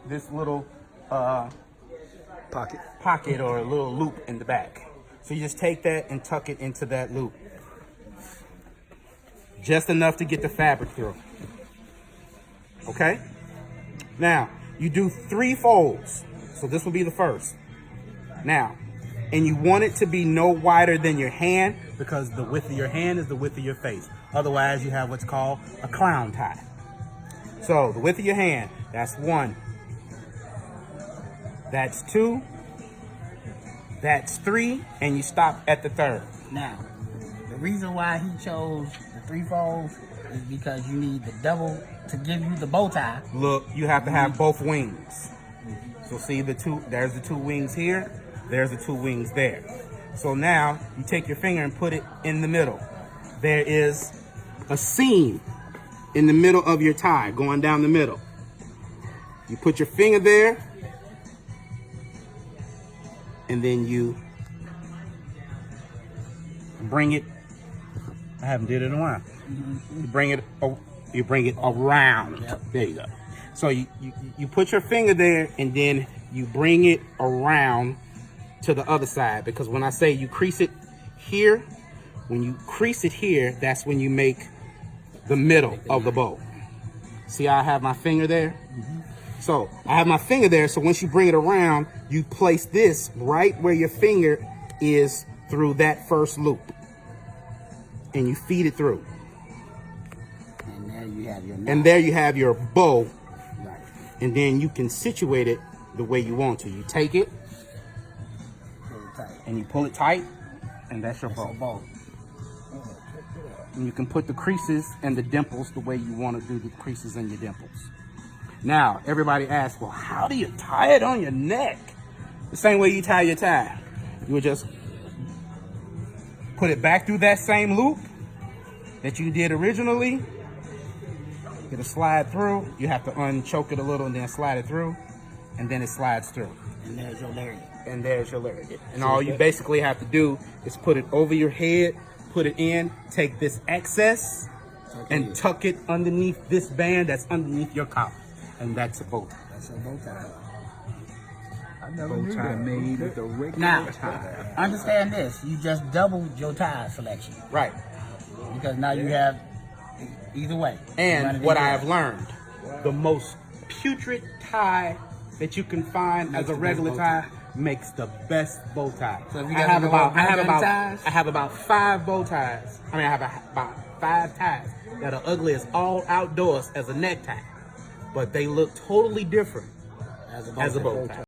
this little Pocket. or a little loop in the back. So you just take that and tuck it into that loop. Just enough to get the fabric through. Okay? Now, you do 3 folds. So this will be the first. Now, and you want it to be no wider than your hand, because the width of your hand is the width of your face. Otherwise, you have what's called a clown tie. So the width of your hand, that's 1. That's 2. That's 3, and you stop at the 3rd. Now, the reason why he chose the 3 folds is because you need the double to give you the bow tie. Look, you have to have both wings. So see the 2, there's the 2 wings here, there's the 2 wings there. So now you take your finger and put it in the middle. There is a seam in the middle of your tie going down the middle. You put your finger there, and then you bring it. I haven't did it in a while. You bring it around. Yep. There you go. So you put your finger there, and then you bring it around to the other side, because when I say you crease it here, when you crease it here, that's when you make the middle of the bow. See how I have my finger there? So I have my finger there, so once you bring it around, you place this right where your finger is through that first loop, and you feed it through. And there you have your knot. And there you have your bow, Right. and then you can situate it the way you want to. You take it, Pull it tight. and you pull it tight, and that's your It's a bow. bow. And you can put the creases and the dimples the way you want to do the creases and your dimples. Now, everybody asks, well, how do you tie it on your neck? The same way you tie your tie. You would just put it back through that same loop that you did originally. It'll slide through. You have to unchoke it a little and then slide it through, and then it slides through. And there's your lariat. And there's your lariat. And all you basically have to do is put it over your head, put it in, take this excess, and tuck it underneath this band that's underneath your collar. And that's a bow tie. That's a bow tie. I never knew that. Made with the regular Now, tie. understand this. You just doubled your tie selection. Right. Because now you have either way. And what I have learned, the most putrid tie that you can find as a regular tie makes the best bow tie. So if you I gotta have go about with regular ties? I have about 5 bow ties. I have about 5 ties that are ugly as all outdoors as a necktie, but they look totally different as as a bow tie.